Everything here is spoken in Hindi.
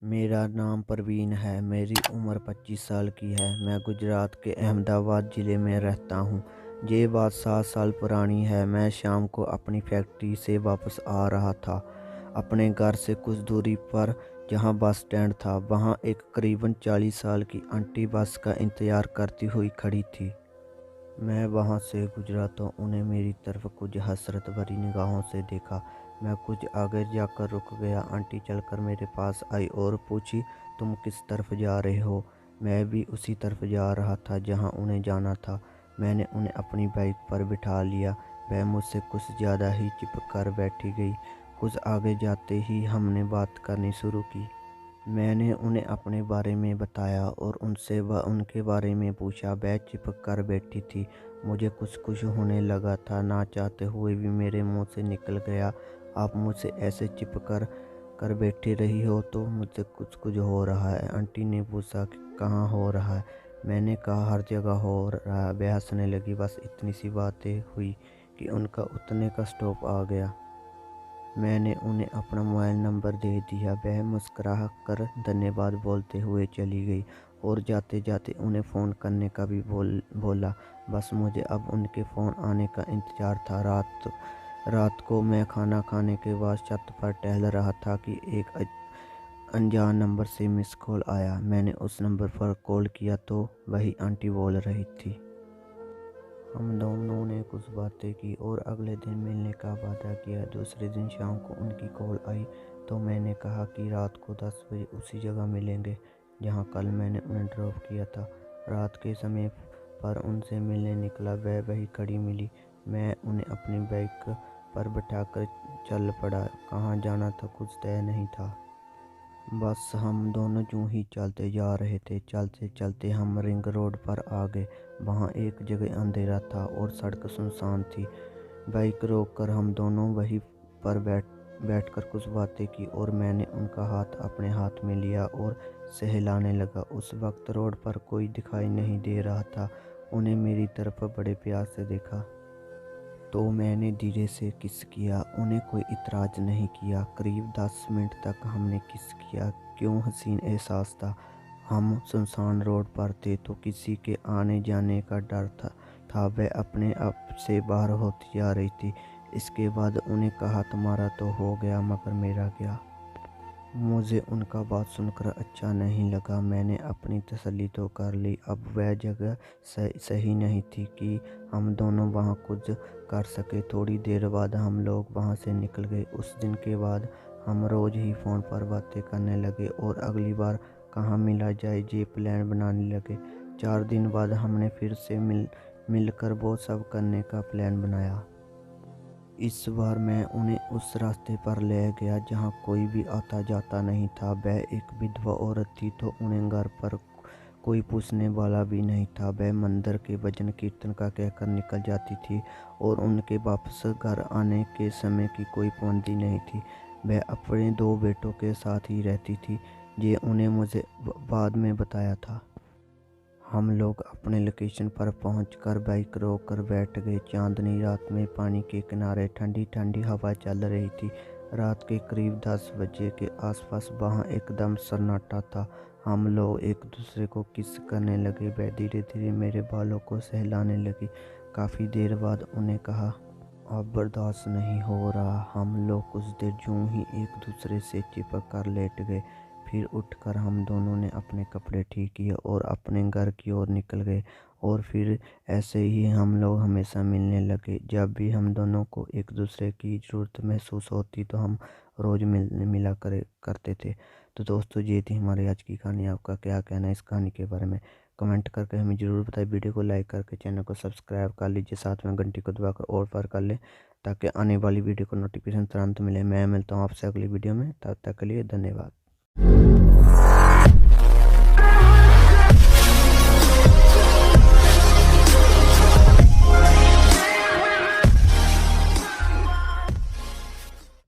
मेरा नाम परवीन है। मेरी उम्र 25 साल की है। मैं गुजरात के अहमदाबाद ज़िले में रहता हूँ। ये बात 7 साल पुरानी है। मैं शाम को अपनी फैक्ट्री से वापस आ रहा था। अपने घर से कुछ दूरी पर जहाँ बस स्टैंड था, वहाँ एक करीबन 40 साल की आंटी बस का इंतज़ार करती हुई खड़ी थी। मैं वहाँ से गुजरा तो उन्हें मेरी तरफ कुछ हसरत भरी निगाहों से देखा। मैं कुछ आगे जाकर रुक गया। आंटी चलकर मेरे पास आई और पूछी, तुम किस तरफ जा रहे हो? मैं भी उसी तरफ जा रहा था जहाँ उन्हें जाना था। मैंने उन्हें अपनी बाइक पर बिठा लिया। वह मुझसे कुछ ज़्यादा ही चिपक कर बैठी गई। कुछ आगे जाते ही हमने बात करनी शुरू की। मैंने उन्हें अपने बारे में बताया और उनसे उनके बारे में पूछा। वह चिपक कर बैठी थी। मुझे कुछ होने लगा था। ना चाहते हुए भी मेरे मुंह से निकल गया, आप मुझसे ऐसे चिपक कर बैठी रही हो तो मुझसे कुछ हो रहा है। आंटी ने पूछा कि कहाँ हो रहा है? मैंने कहा हर जगह हो रहा है। वह हंसने लगी। बस इतनी सी बातें हुई कि उनका उतरने का स्टॉप आ गया। मैंने उन्हें अपना मोबाइल नंबर दे दिया। वह मुस्कुरा कर धन्यवाद बोलते हुए चली गई और जाते जाते उन्हें फ़ोन करने का भी बोला। बस मुझे अब उनके फ़ोन आने का इंतज़ार था। रात को मैं खाना खाने के बाद छत पर टहल रहा था कि एक अनजान नंबर से मिस कॉल आया। मैंने उस नंबर पर कॉल किया तो वही आंटी बोल रही थी। हम दोनों ने कुछ बातें की और अगले दिन मिलने का वादा किया। दूसरे दिन शाम को उनकी कॉल आई तो मैंने कहा कि रात को 10 बजे उसी जगह मिलेंगे जहां कल मैंने उन्हें ड्रॉप किया था। रात के समय पर उनसे मिलने निकला। वह वही खड़ी मिली। मैं उन्हें अपनी बाइक पर बैठाकर चल पड़ा। कहाँ जाना था कुछ तय नहीं था। बस हम दोनों यूं ही चलते जा रहे थे। चलते चलते हम रिंग रोड पर आ गए। वहाँ एक जगह अंधेरा था और सड़क सुनसान थी। बाइक रोककर हम दोनों वहीं पर बैठकर कुछ बातें की और मैंने उनका हाथ अपने हाथ में लिया और सहलाने लगा। उस वक्त रोड पर कोई दिखाई नहीं दे रहा था। उन्हें मेरी तरफ बड़े प्यार से देखा तो मैंने धीरे से किस किया। उन्हें कोई इतराज़ नहीं किया। करीब 10 मिनट तक हमने किस किया। क्यों हसीन एहसास था। हम सुनसान रोड पर थे तो किसी के आने जाने का डर था। वह अपने आप से बाहर होती जा रही थी। इसके बाद उन्हें कहा, तुम्हारा तो हो गया मगर मेरा क्या? मुझे उनका बात सुनकर अच्छा नहीं लगा। मैंने अपनी तसल्ली तो कर ली। अब वह जगह सही नहीं थी कि हम दोनों वहाँ कुछ कर सके। थोड़ी देर बाद हम लोग वहाँ से निकल गए। उस दिन के बाद हम रोज़ ही फ़ोन पर बातें करने लगे और अगली बार कहाँ मिला जाए ये प्लान बनाने लगे। 4 दिन बाद हमने फिर से मिलकर वो सब करने का प्लान बनाया। इस बार मैं उन्हें उस रास्ते पर ले गया जहाँ कोई भी आता जाता नहीं था। वह एक विधवा औरत थी तो उन्हें घर पर कोई पूछने वाला भी नहीं था। वह मंदिर के भजन कीर्तन का कहकर निकल जाती थी और उनके वापस घर आने के समय की कोई पाबंदी नहीं थी। वह अपने 2 बेटों के साथ ही रहती थी। ये उन्हें मुझे बाद में बताया था। हम लोग अपने लोकेशन पर पहुंचकर बाइक रोक कर बैठ गए। चांदनी रात में पानी के किनारे ठंडी ठंडी हवा चल रही थी। रात के करीब 10 बजे के आसपास वहाँ एकदम सन्नाटा था। हम लोग एक दूसरे को किस करने लगे। वह धीरे धीरे मेरे बालों को सहलाने लगी। काफ़ी देर बाद उन्हें कहा, अब बर्दाश्त नहीं हो रहा। हम लोग कुछ देर यूं ही एक दूसरे से चिपक कर लेट गए। फिर उठकर हम दोनों ने अपने कपड़े ठीक किए और अपने घर की ओर निकल गए। और फिर ऐसे ही हम लोग हमेशा मिलने लगे। जब भी हम दोनों को एक दूसरे की ज़रूरत महसूस होती तो हम रोज़ मिला करते थे। तो दोस्तों, ये थी हमारी आज की कहानी। आपका क्या कहना है इस कहानी के बारे में? कमेंट करके हमें ज़रूर बताएं। वीडियो को लाइक करके चैनल को सब्सक्राइब कर लीजिए। साथ में घंटी को दबाकर और पर कर लें ताकि आने वाली वीडियो को नोटिफिकेशन तुरंत मिले। मैं मिलता हूँ आपसे अगली वीडियो में। तब तक के लिए धन्यवाद।